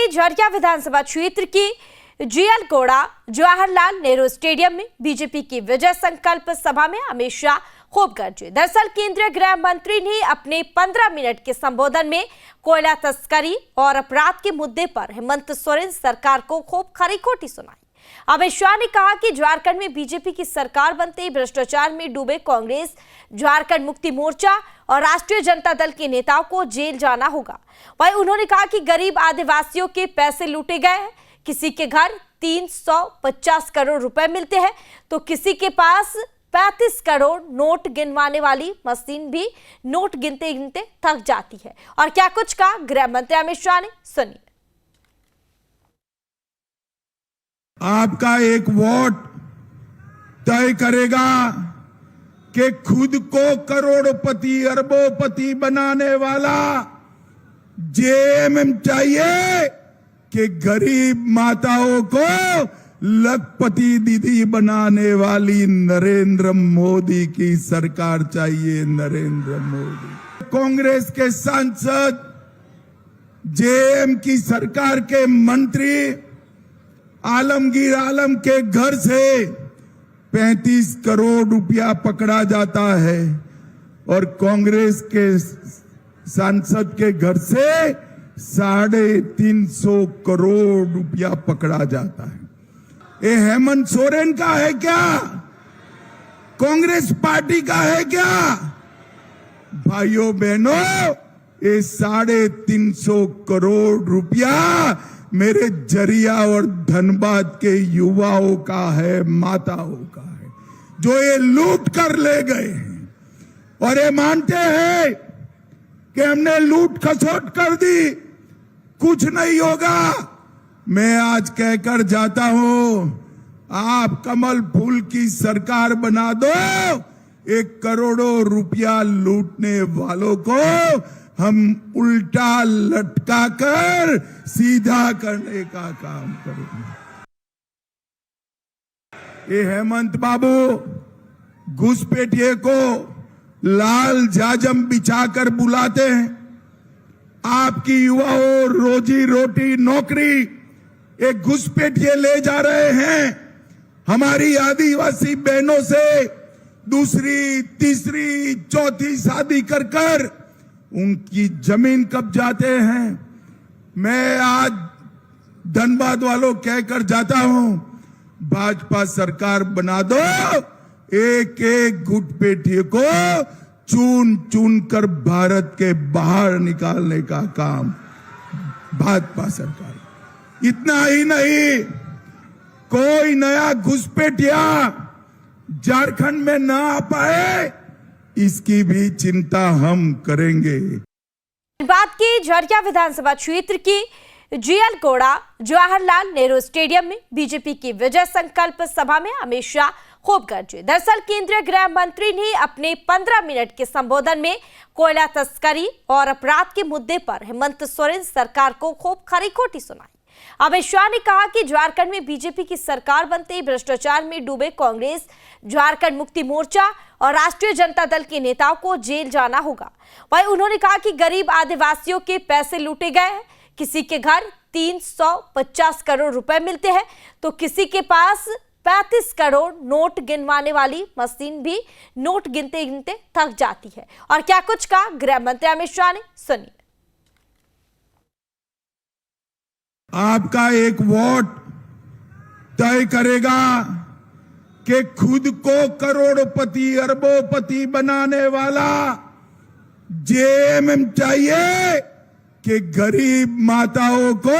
के झरिया विधानसभा क्षेत्र की जीएल कोड़ा जवाहरलाल नेहरू स्टेडियम में बीजेपी की विजय संकल्प सभा में अमित शाह खूब गरजे। दरअसल केंद्रीय गृह मंत्री ने अपने 15 मिनट के संबोधन में कोयला तस्करी और अपराध के मुद्दे पर हेमंत सोरेन सरकार को खूब खरी खोटी सुनाई। अमित शाह ने कहा कि झारखंड में बीजेपी की सरकार बनते ही भ्रष्टाचार में डूबे कांग्रेस, झारखंड मुक्ति मोर्चा और राष्ट्रीय जनता दल के नेताओं को जेल जाना होगा। वहीं उन्होंने कहा कि गरीब आदिवासियों के पैसे लूटे गए हैं। किसी के घर 350 करोड़ रुपए मिलते हैं तो किसी के पास 35 करोड़ नोट गिनवाने वाली मशीन भी नोट गिनते गिनते थक जाती है। और क्या कुछ कहा गृह मंत्री अमित शाह ने, सुनिए। आपका एक वोट तय करेगा कि खुद को करोड़पति अरबोपति बनाने वाला जेएमएम चाहिए कि गरीब माताओं को लखपति दीदी बनाने वाली नरेंद्र मोदी की सरकार चाहिए। नरेंद्र मोदी कांग्रेस के सांसद, जेएम की सरकार के मंत्री आलमगीर आलम के घर से 35 करोड़ रुपया पकड़ा जाता है और कांग्रेस के सांसद के घर से 350 करोड़ रुपया पकड़ा जाता है। ये हेमंत सोरेन का है क्या? कांग्रेस पार्टी का है क्या? भाइयों बहनों, ये 350 करोड़ रुपया मेरे झरिया और धनबाद के युवाओं का है, माताओं का है, जो ये लूट कर ले गए हैं और ये मानते हैं कि हमने लूट खसोट कर दी, कुछ नहीं होगा। मैं आज कहकर जाता हूं, आप कमल फूल की सरकार बना दो, 1 करोड़ों रुपया लूटने वालों को हम उल्टा लटका कर सीधा करने का काम करेंगे। ये हेमंत बाबू घुसपैठिए को लाल जाजम बिछाकर बुलाते हैं। आपकी युवाओं रोजी रोटी नौकरी एक घुसपैठिए ले जा रहे हैं। हमारी आदिवासी बहनों से दूसरी, तीसरी, चौथी शादी कर कर उनकी जमीन कब्जाते हैं। मैं आज धनबाद वालों कहकर जाता हूं, भाजपा सरकार बना दो, एक एक घुसपैठिए को चुन चुन कर भारत के बाहर निकालने का काम भाजपा सरकार। इतना ही नहीं, कोई नया घुसपैठिया झारखंड में ना आ पाए, इसकी भी चिंता हम करेंगे। बात की झरिया विधानसभा क्षेत्र की जीएल कोड़ा जवाहरलाल नेहरू स्टेडियम में बीजेपी की विजय संकल्प सभा में अमित शाह खूब गरजे। दरअसल केंद्रीय गृह मंत्री ने अपने 15 मिनट के संबोधन में कोयला तस्करी और अपराध के मुद्दे पर हेमंत सोरेन सरकार को खूब खरी खोटी सुनाई। अमित शाह ने कहा कि झारखंड में बीजेपी की सरकार बनते ही भ्रष्टाचार में डूबे कांग्रेस, झारखंड मुक्ति मोर्चा और राष्ट्रीय जनता दल के नेताओं को जेल जाना होगा। वहीं उन्होंने कहा कि गरीब आदिवासियों के पैसे लूटे गए हैं। किसी के घर 350 करोड़ रुपए मिलते हैं तो किसी के पास 35 करोड़ नोट गिनवाने वाली मशीन भी नोट गिनते गिनते थक जाती है। और क्या कुछ कहा गृह मंत्री अमित शाह ने, सुनिए। आपका एक वोट तय करेगा कि खुद को करोड़पति अरबोपति बनाने वाला जेएमएम चाहिए कि गरीब माताओं को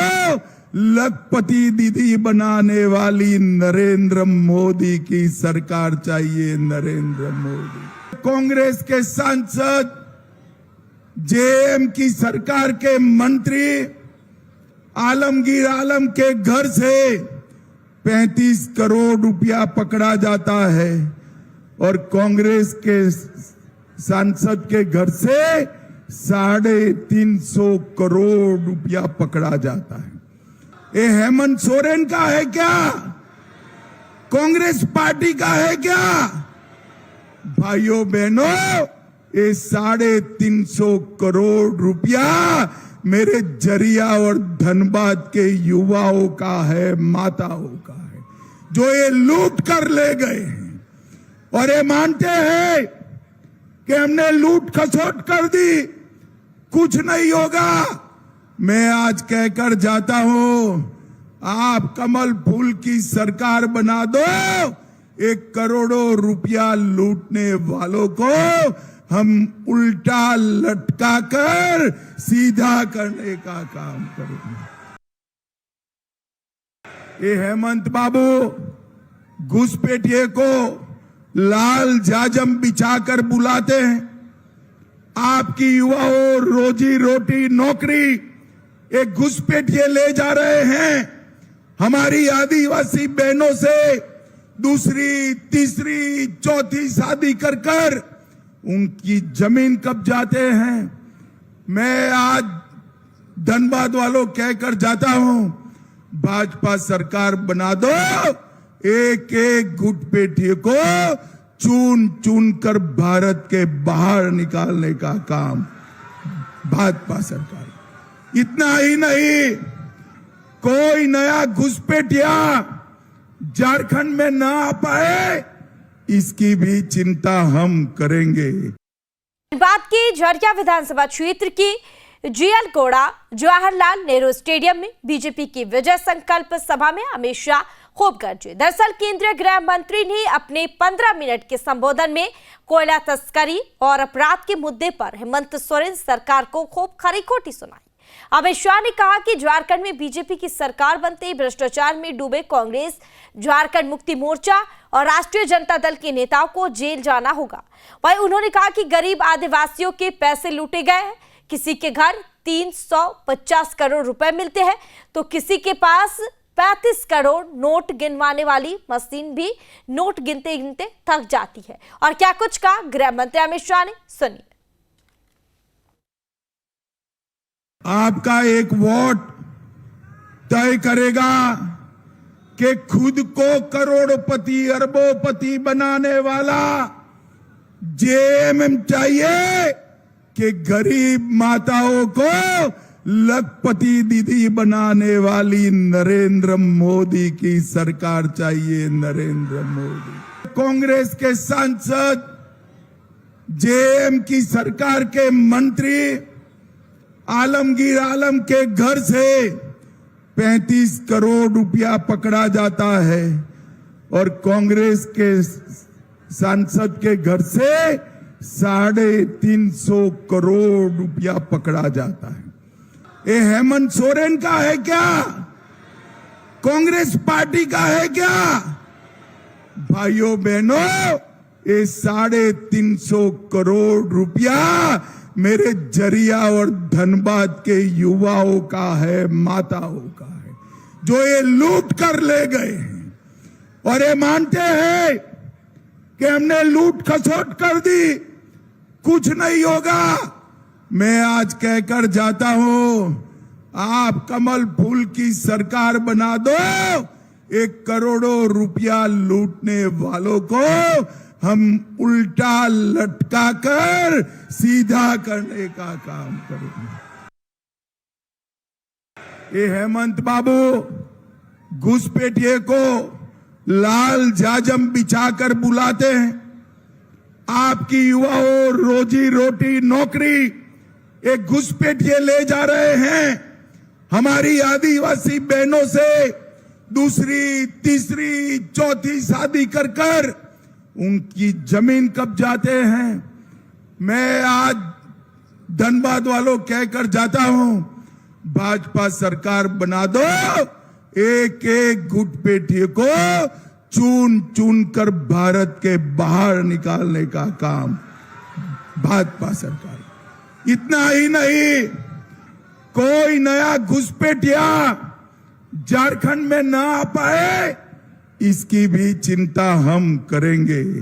लखपति दीदी बनाने वाली नरेंद्र मोदी की सरकार चाहिए। नरेंद्र मोदी कांग्रेस के सांसद, जेएम की सरकार के मंत्री आलमगीर आलम के घर से 35 करोड़ रुपया पकड़ा जाता है और कांग्रेस के सांसद के घर से 350 करोड़ रुपया पकड़ा जाता है। ये हेमंत सोरेन का है क्या? कांग्रेस पार्टी का है क्या? भाइयों बहनों, ये 350 करोड़ रुपया मेरे जरिया और धनबाद के युवाओं का है, माताओं का है, जो ये लूट कर ले गए हैं और ये मानते हैं कि हमने लूट खसोट कर दी, कुछ नहीं होगा। मैं आज कहकर जाता हूं, आप कमल फूल की सरकार बना दो, 1 करोड़ों रुपया लूटने वालों को हम उल्टा लटका कर सीधा करने का काम करेंगे। ये हेमंत बाबू घुसपैठिए को लाल जाजम बिछाकर बुलाते हैं। आपकी युवाओं रोजी रोटी नौकरी एक घुसपैठिए ले जा रहे हैं। हमारी आदिवासी बहनों से दूसरी, तीसरी, चौथी शादी कर कर उनकी जमीन कब्जाते हैं। मैं आज धनबाद वालों कहकर जाता हूं, भाजपा सरकार बना दो, एक एक घुसपैठिए को चुन चुन कर भारत के बाहर निकालने का काम भाजपा सरकार। इतना ही नहीं, कोई नया घुसपैठिया झारखंड में ना आ पाए, इसकी भी चिंता हम करेंगे। बात की झरिया विधानसभा क्षेत्र की जीएल कोड़ा जवाहरलाल नेहरू स्टेडियम में बीजेपी की विजय संकल्प सभा में अमित शाह खूब गरजे। दरअसल केंद्रीय गृह मंत्री ने अपने 15 मिनट के संबोधन में कोयला तस्करी और अपराध के मुद्दे पर हेमंत सोरेन सरकार को खूब खरी खोटी सुनाई। अमित शाह ने कहा कि झारखंड में बीजेपी की सरकार बनते ही भ्रष्टाचार में डूबे कांग्रेस, झारखंड मुक्ति मोर्चा और राष्ट्रीय जनता दल के नेताओं को जेल जाना होगा। वहीं उन्होंने कहा कि गरीब आदिवासियों के पैसे लूटे गए हैं। किसी के घर 350 करोड़ रुपए मिलते हैं तो किसी के पास 35 करोड़ नोट गिनवाने वाली मशीन भी नोट गिनते गिनते थक जाती है। और क्या कुछ कहा गृह मंत्री अमित शाह ने, सुनिए। आपका एक वोट तय करेगा कि खुद को करोड़पति अरबोपति बनाने वाला जेएमएम चाहिए कि गरीब माताओं को लखपति दीदी बनाने वाली नरेंद्र मोदी की सरकार चाहिए। नरेंद्र मोदी कांग्रेस के सांसद, जेएम की सरकार के मंत्री आलमगीर आलम के घर से 35 करोड़ रुपया पकड़ा जाता है और कांग्रेस के सांसद के घर से 350 करोड़ रुपया पकड़ा जाता है। ये हेमंत सोरेन का है क्या? कांग्रेस पार्टी का है क्या? भाइयों बहनों, ये 350 करोड़ रुपया मेरे जरिया और धनबाद के युवाओं का है, माताओं का है, जो ये लूट कर ले गए हैं और ये मानते हैं कि हमने लूट खसोट कर दी, कुछ नहीं होगा। मैं आज कहकर जाता हूं, आप कमल फूल की सरकार बना दो, 1 करोड़ों रुपया लूटने वालों को हम उल्टा लटका कर सीधा करने का काम करेंगे। ये हेमंत बाबू घुसपैठिए को लाल जाजम बिछाकर बुलाते हैं। आपकी युवाओं रोजी रोटी नौकरी एक घुसपैठिए ले जा रहे हैं। हमारी आदिवासी बहनों से दूसरी, तीसरी, चौथी शादी कर कर उनकी जमीन कब्जाते हैं। मैं आज धनबाद वालों कहकर जाता हूं, भाजपा सरकार बना दो, एक एक घुसपैठिए को चुन चुन कर भारत के बाहर निकालने का काम भाजपा सरकार। इतना ही नहीं, कोई नया घुसपैठिया झारखंड में ना आ पाए, इसकी भी चिंता हम करेंगे।